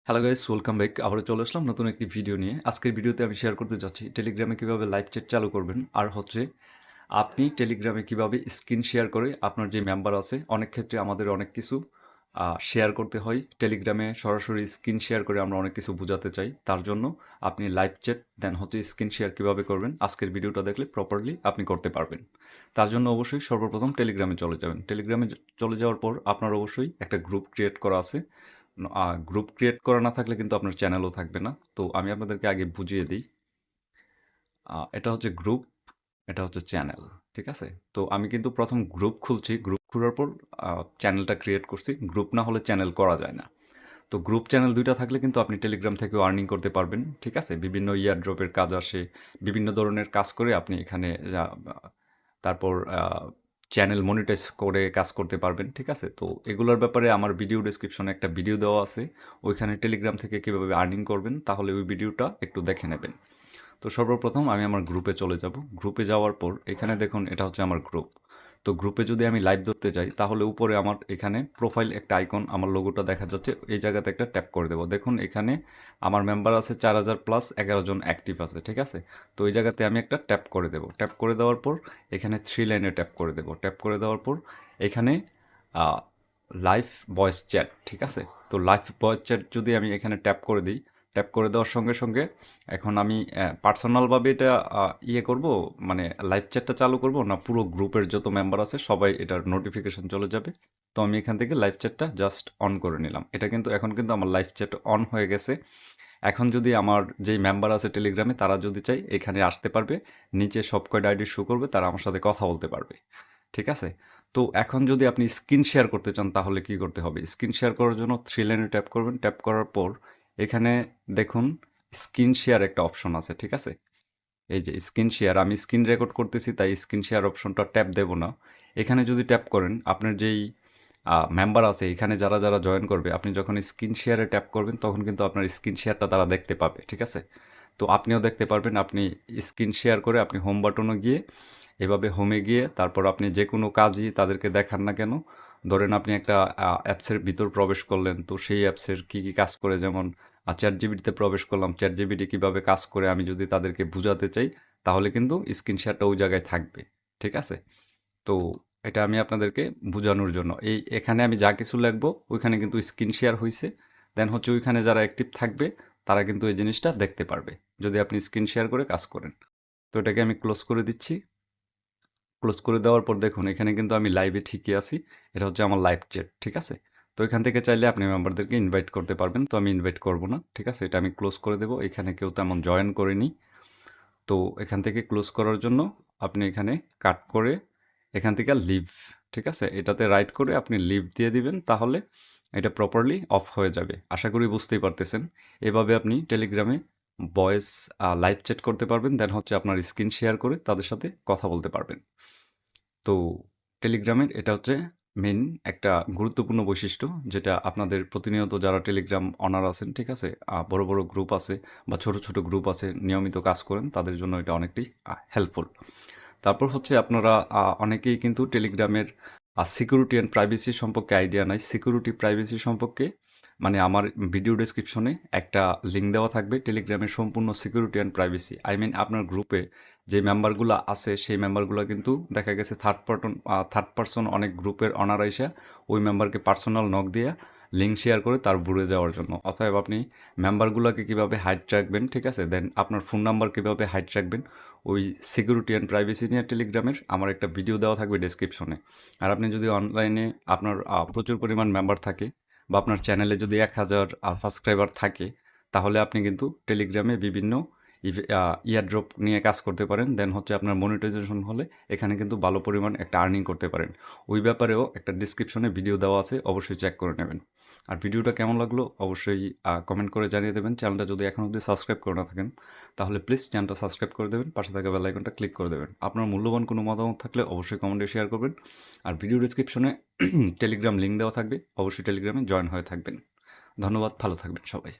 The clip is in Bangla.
Hello guys, welcome back. আবারও চলে আসলাম নতুন একটি ভিডিও নিয়ে। আজকের ভিডিওতে আমি শেয়ার করতে যাচ্ছি টেলিগ্রামে কিভাবে লাইভ চ্যাট চালু করবেন, আর হচ্ছে আপনি টেলিগ্রামে কিভাবে স্ক্রিন শেয়ার করে আপনার যে মেম্বার আছে, অনেক ক্ষেত্রে আমাদের অনেক কিছু শেয়ার করতে হয় টেলিগ্রামে। সরাসরি স্ক্রিন শেয়ার করে আমরা অনেক কিছু বোঝাতে চাই, তার জন্য আপনি লাইভ চ্যাট দেন হচ্ছে স্ক্রিন শেয়ার কিভাবে করবেন আজকের ভিডিওটা দেখলে প্রপারলি আপনি করতে পারবেন। তার জন্য অবশ্যই সর্বপ্রথম টেলিগ্রামে চলে যাবেন। টেলিগ্রামে চলে যাওয়ার পর আপনার অবশ্যই একটা গ্রুপ ক্রিয়েট করা আছে। গ্রুপ ক্রিয়েট করা না থাকলে কিন্তু আপনার চ্যানেলও থাকবে না। তো আমি আপনাদেরকে আগে বুঝিয়ে দিই। এটা হচ্ছে গ্রুপ, এটা হচ্ছে চ্যানেল। ঠিক আছে? তো আমি কিন্তু প্রথম গ্রুপ খুলছি। গ্রুপ খোলার পর চ্যানেলটা ক্রিয়েট করছি। গ্রুপ না হলে চ্যানেল করা যায় না। তো গ্রুপ চ্যানেল ২ টা থাকলে কিন্তু আপনি টেলিগ্রাম থেকেও আর্নিং করতে পারবেন। ঠিক আছে? বিভিন্ন ইয়ারড্রপের কাজ আসে। বিভিন্ন ধরনের কাজ করে আপনি এখানে তারপর চ্যানেল মনিটাইজ করে কাজ করতে পারবেন। ঠিক আছে? তো এগুলোর ব্যাপারে আমার ভিডিও ডেসক্রিপশনে একটা ভিডিও দেওয়া আছে। ওইখানে টেলিগ্রাম থেকে কীভাবে আর্নিং করবেন, তাহলে ওই ভিডিওটা একটু দেখে নেবেন। তো সর্বপ্রথম আমি আমার গ্রুপে চলে যাব। গ্রুপে যাওয়ার পর এখানে দেখুন, এটা হচ্ছে আমার গ্রুপ। তো গ্রুপে যদি আমি লাইভ ধরতে যাই, তাহলে উপরে আমার এখানে প্রোফাইল একটা আইকন, আমার লোগোটা দেখা যাচ্ছে। এই জায়গাতে একটা ট্যাপ করে দেবো। দেখুন এখানে আমার মেম্বার আছে 4000 প্লাস, 11 জন অ্যাক্টিভ আছে। ঠিক আছে? তো এই জায়গাতে আমি একটা ট্যাপ করে দেবো। ট্যাপ করে দেওয়ার পর এখানে 3 লাইনে ট্যাপ করে দেবো। ট্যাপ করে দেওয়ার পর এখানে লাইভ ভয়েস চ্যাট। ঠিক আছে? তো লাইভ ভয়েস চ্যাট যদি আমি এখানে ট্যাপ করে দিই, ট্যাপ করে দেওয়ার সঙ্গে সঙ্গে এখন আমি পার্সোনালভাবে এটা করব, মানে লাইভ চ্যাটটা চালু করব না পুরো গ্রুপের যত মেম্বার আছে সবাই এটার নোটিফিকেশন চলে যাবে। তো আমি এখান থেকে লাইভ চ্যাটটা জাস্ট অন করে নিলাম। এটা কিন্তু এখন কিন্তু আমার লাইভ চ্যাট অন হয়ে গেছে। এখন যদি আমার যেই মেম্বার আছে টেলিগ্রামে, তারা যদি চাই এখানে আসতে পারবে। নিচে সব কয়টা আইডি শো করবে, তারা আমার সাথে কথা বলতে পারবে। ঠিক আছে? তো এখন যদি আপনি স্ক্রিন শেয়ার করতে চান, তাহলে কি করতে হবে? স্ক্রিন শেয়ার করার জন্য 3 লাইনে ট্যাপ করবেন। ট্যাপ করার পর এখানে দেখুন স্ক্রিন শেয়ার একটা অপশন আছে। ঠিক আছে? এই যে স্ক্রিন শেয়ার, আমি স্ক্রিন রেকর্ড করতেছি তাই স্ক্রিন শেয়ার অপশনটা ট্যাপ দেব না। এখানে যদি ট্যাপ করেন, আপনার যেই মেম্বার আছে এখানে যারা যারা জয়েন করবে, আপনি যখন স্ক্রিন শেয়ারে ট্যাপ করবেন তখন কিন্তু আপনার স্ক্রিন শেয়ারটা তারা দেখতে পাবে। ঠিক আছে? তো আপনিও দেখতে পারবেন। আপনি স্ক্রিন শেয়ার করে আপনি হোম বাটনে গিয়ে, এভাবে হোমে গিয়ে তারপর আপনি যে কোনো কাজই তাদেরকে দেখান না কেন, ধরেন আপনি একটা অ্যাপসের ভিতর প্রবেশ করলেন, তো সেই অ্যাপসের কী কী কাজ করে, যেমন চ্যাট জিপিটিতে প্রবেশ করলাম, চ্যাট জিপিটি কীভাবে কাজ করে আমি যদি তাদেরকে বুঝাতে চাই, তাহলে কিন্তু স্ক্রিন শেয়ারটা ওই জায়গায় থাকবে। ঠিক আছে? তো এটা আমি আপনাদেরকে বোঝানোর জন্য এখানে আমি যা কিছু লিখবো ওইখানে কিন্তু স্ক্রিন শেয়ার হয়েছে। দেন হচ্ছে ওইখানে যারা অ্যাক্টিভ থাকবে তারা কিন্তু এই জিনিসটা দেখতে পারবে যদি আপনি স্ক্রিন শেয়ার করে কাজ করেন। তো এটাকে আমি ক্লোজ করে দিচ্ছি। ক্লোজ করে দেওয়ার পর দেখুন এখানে কিন্তু আমি লাইভে ঠিকই আছি। এটা হচ্ছে আমার লাইভ চ্যাট। ঠিক আছে? তো এখান থেকে চাইলে আপনি মেম্বারদেরকে ইনভাইট করতে পারবেন। তো আমি ইনভাইট করব না। ঠিক আছে? এটা আমি ক্লোজ করে দেবো। এখানে কেউ তেমন জয়েন করেনি। তো এখান থেকে ক্লোজ করার জন্য আপনি এখানে কাট করে এখান থেকে লিভ, ঠিক আছে? এটাতে রাইট করে আপনি লিভ দিয়ে দিবেন, তাহলে এটা প্রপারলি অফ হয়ে যাবে। আশা করি বুঝতেই পারতেছেন। এভাবে আপনি টেলিগ্রামে ভয়েস লাইভ চ্যাট করতে পারবেন। দেন হচ্ছে আপনার স্ক্রিন শেয়ার করে তাদের সাথে কথা বলতে পারবেন। তো টেলিগ্রামের এটা হচ্ছে মেইন একটা গুরুত্বপূর্ণ বৈশিষ্ট্য, যেটা আপনাদের প্রতিনিয়ত যারা টেলিগ্রাম অনার আছেন, ঠিক আছে? বড়, বড় গ্রুপ আছে বা ছোট, ছোট গ্রুপ আছে, নিয়মিত কাজ করেন, তাদের জন্য এটা অনেকটাই হেল্পফুল। তারপর হচ্ছে আপনারা অনেকেই কিন্তু টেলিগ্রামের সিকিউরিটি অ্যান্ড প্রাইভেসি সম্পর্কে আইডিয়া নাই। সিকিউরিটি প্রাইভেসি সম্পর্কে মানে আমার ভিডিও ডেসক্রিপশনে একটা লিঙ্ক দেওয়া থাকবে টেলিগ্রামের সম্পূর্ণ security and privacy. I mean আপনার গ্রুপে যে মেম্বারগুলো আছে সেই মেম্বারগুলো কিন্তু দেখা গেছে থার্ড পারসন অনেক গ্রুপের অনার আইসা ওই মেম্বারকে পার্সোনাল নক দিয়ে লিঙ্ক শেয়ার করে তার ভুলে যাওয়ার জন্য। অতএব আপনি মেম্বারগুলোকে কীভাবে হাইড রাখবেন, ঠিক আছে? দেন আপনার ফোন নাম্বার কীভাবে হাইড রাখবেন, ওই সিকিউরিটি অ্যান্ড প্রাইভেসি নিয়ে টেলিগ্রামের আমার একটা ভিডিও দেওয়া থাকবে ডেসক্রিপশনে। আর আপনি যদি অনলাইনে আপনার প্রচুর পরিমাণ মেম্বার থাকে বা আপনার চ্যানেলে যদি 1000 সাবস্ক্রাইবার থাকে, তাহলে আপনি কিন্তু টেলিগ্রামে বিভিন্ন ইয়ারড্রপ নিয়ে কাজ করতে পারেন। দেন হচ্ছে আপনার মনিটাইজেশন হলে এখানে কিন্তু ভালো পরিমাণ একটা আর্নিং করতে পারেন। ওই ব্যাপারেও একটা ডিসক্রিপশনে ভিডিও দেওয়া আছে, অবশ্যই চেক করে নেবেন। আর ভিডিওটা কেমন লাগলো অবশ্যই কমেন্ট করে জানিয়ে দেবেন। চ্যানেলটা যদি এখন অবধি সাবস্ক্রাইব করে না থাকেন, তাহলে প্লিজ চ্যানেলটা সাবস্ক্রাইব করে দেবেন, পাশে থাকা বেল আইকনটা ক্লিক করে দেবেন। আপনার মূল্যবান কোনো মতামত থাকলে অবশ্যই কমেন্টে শেয়ার করবেন। আর ভিডিও ডিসক্রিপশনে টেলিগ্রাম লিঙ্ক দেওয়া থাকবে, অবশ্যই টেলিগ্রামে জয়েন হয়ে থাকবেন। ধন্যবাদ, ভালো থাকবেন সবাই।